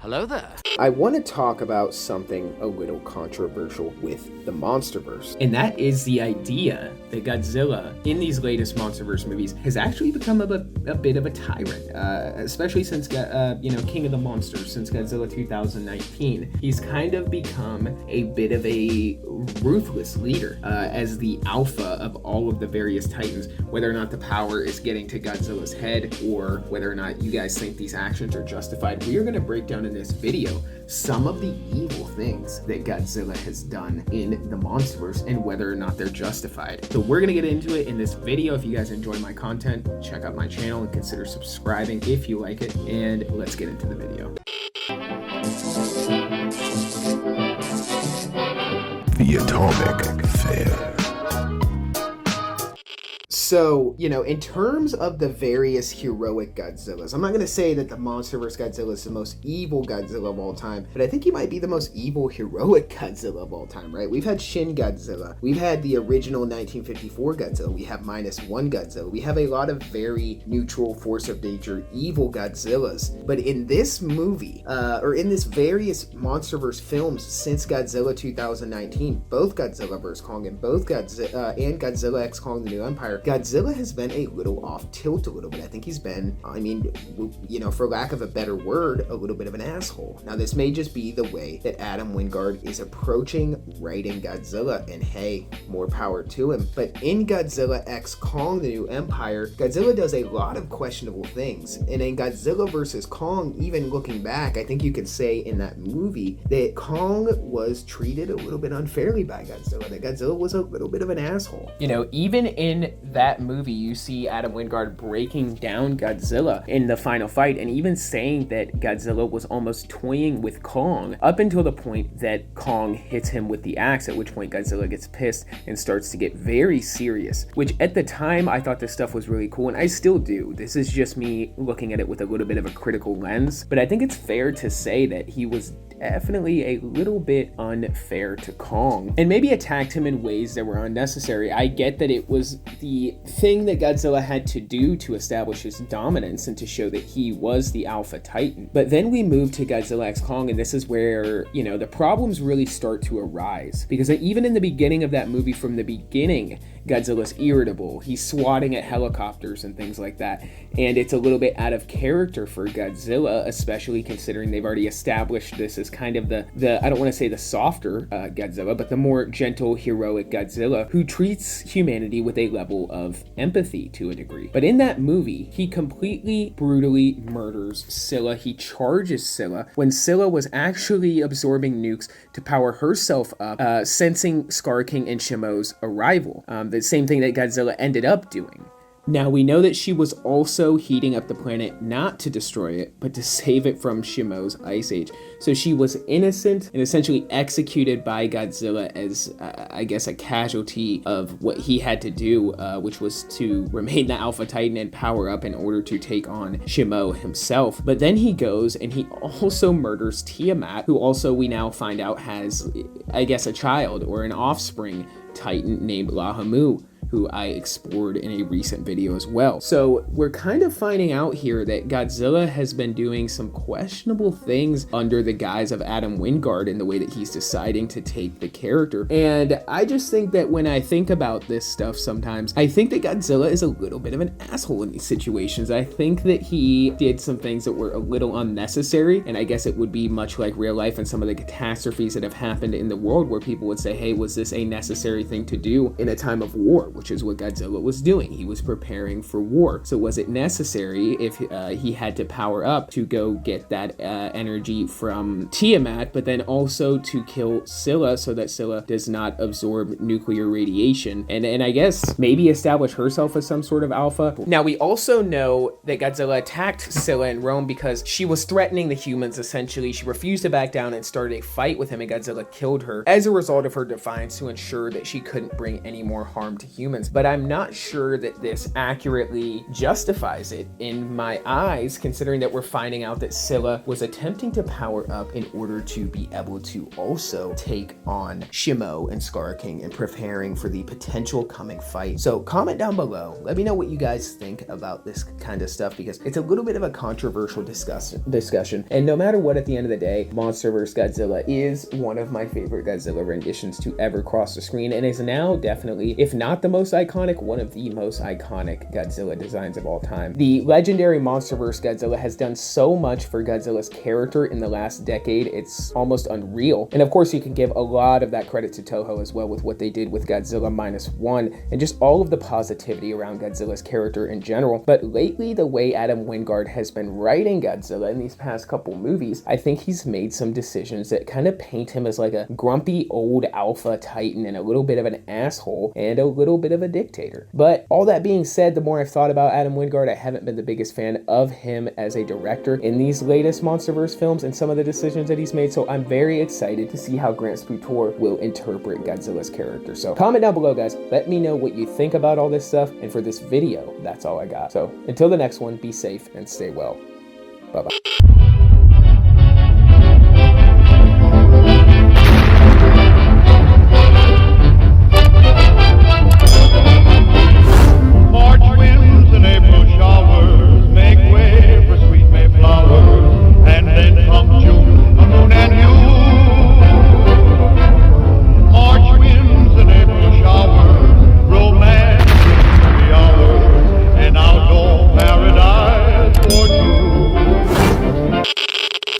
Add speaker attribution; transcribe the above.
Speaker 1: Hello there.
Speaker 2: I want to talk about something a little controversial with the Monsterverse.
Speaker 3: And that is the idea that Godzilla, in these latest Monsterverse movies, has actually become a bit of a tyrant, especially since, King of the Monsters, since Godzilla 2019. He's kind of become a bit of a ruthless leader as the alpha of all of the various titans. Whether or not the power is getting to Godzilla's head or whether or not you guys think these actions are justified, we are going to break down in this video some of the evil things that Godzilla has done in the Monsterverse and whether or not they're justified. So we're going to get into it in this video. If you guys enjoy my content, check out my channel and consider subscribing if you like it, and let's get into the video.
Speaker 4: The Atomic Fair.
Speaker 2: So, in terms of the various heroic Godzillas, I'm not going to say that the Monsterverse Godzilla is the most evil Godzilla of all time, but I think he might be the most evil heroic Godzilla of all time, right? We've had Shin Godzilla. We've had the original 1954 Godzilla. We have -1 Godzilla. We have a lot of very neutral, force of nature, evil Godzillas. But in this movie, or in this various Monsterverse films since Godzilla 2019, both Godzilla vs. Kong and Godzilla X Kong: The New Empire, Godzilla has been a little off tilt a little bit. I think he's been, for lack of a better word, a little bit of an asshole. Now, this may just be the way that Adam Wingard is approaching writing Godzilla, and hey, more power to him. But in Godzilla X Kong: The New Empire, Godzilla does a lot of questionable things. And in Godzilla vs. Kong, even looking back, I think you could say in that movie that Kong was treated a little bit unfairly by Godzilla, that Godzilla was a little bit of an asshole.
Speaker 3: Even in that movie, you see Adam Wingard breaking down Godzilla in the final fight and even saying that Godzilla was almost toying with Kong up until the point that Kong hits him with the axe, at which point Godzilla gets pissed and starts to get very serious, which at the time I thought this stuff was really cool, and I still do. This is just me looking at it with a little bit of a critical lens, but I think it's fair to say that he was definitely a little bit unfair to Kong and maybe attacked him in ways that were unnecessary. I get that it was the thing that Godzilla had to do to establish his dominance and to show that he was the alpha titan. But then we move to Godzilla X Kong, and this is where, the problems really start to arise, because even in the beginning of that movie, from the beginning, Godzilla's irritable. He's swatting at helicopters and things like that. And it's a little bit out of character for Godzilla, especially considering they've already established this as kind of the I don't want to say the softer Godzilla, but the more gentle, heroic Godzilla who treats humanity with a level of empathy to a degree. But in that movie, he completely brutally murders Scylla. He charges Scylla when Scylla was actually absorbing nukes to power herself up, sensing Scar King and Shimo's arrival. The same thing that Godzilla ended up doing. Now, we know that she was also heating up the planet not to destroy it, but to save it from Shimo's ice age. So she was innocent and essentially executed by Godzilla as, a casualty of what he had to do, which was to remain the Alpha Titan and power up in order to take on Shimo himself. But then he goes and he also murders Tiamat, who also we now find out has, a child or an offspring Titan named Lahamu, who I explored in a recent video as well. So we're kind of finding out here that Godzilla has been doing some questionable things under the guise of Adam Wingard in the way that he's deciding to take the character. And I just think that when I think about this stuff sometimes, I think that Godzilla is a little bit of an asshole in these situations. I think that he did some things that were a little unnecessary, and I guess it would be much like real life and some of the catastrophes that have happened in the world where people would say, hey, was this a necessary thing to do in a time of war? Which is what Godzilla was doing. He was preparing for war. So was it necessary if he had to power up to go get that energy from Tiamat, but then also to kill Scylla so that Scylla does not absorb nuclear radiation and I guess maybe establish herself as some sort of alpha? Now, we also know that Godzilla attacked Scylla in Rome because she was threatening the humans, essentially. She refused to back down and started a fight with him, and Godzilla killed her as a result of her defiance to ensure that she couldn't bring any more harm to humans. humans, but I'm not sure that this accurately justifies it in my eyes, considering that we're finding out that Scylla was attempting to power up in order to be able to also take on Shimo and Scar King and preparing for the potential coming fight. So comment down below. Let me know what you guys think about this kind of stuff, because it's a little bit of a controversial discussion. And no matter what, at the end of the day, Monsterverse Godzilla is one of my favorite Godzilla renditions to ever cross the screen, and is now definitely, if not the most iconic, one of the most iconic Godzilla designs of all time. The legendary Monsterverse Godzilla has done so much for Godzilla's character in the last decade, it's almost unreal. And of course, you can give a lot of that credit to Toho as well with what they did with Godzilla -1 and just all of the positivity around Godzilla's character in general. But lately, the way Adam Wingard has been writing Godzilla in these past couple movies, I think he's made some decisions that kind of paint him as like a grumpy old alpha titan and a little bit of an asshole and a little bit of a dictator. But all that being said, the more I've thought about Adam Wingard, I haven't been the biggest fan of him as a director in these latest Monsterverse films and some of the decisions that he's made, so I'm very excited to see how Grant Sputor will interpret Godzilla's character. So comment down below, guys. Let me know what you think about all this stuff, and for this video, that's all I got. So until the next one, be safe and stay well. Bye-bye.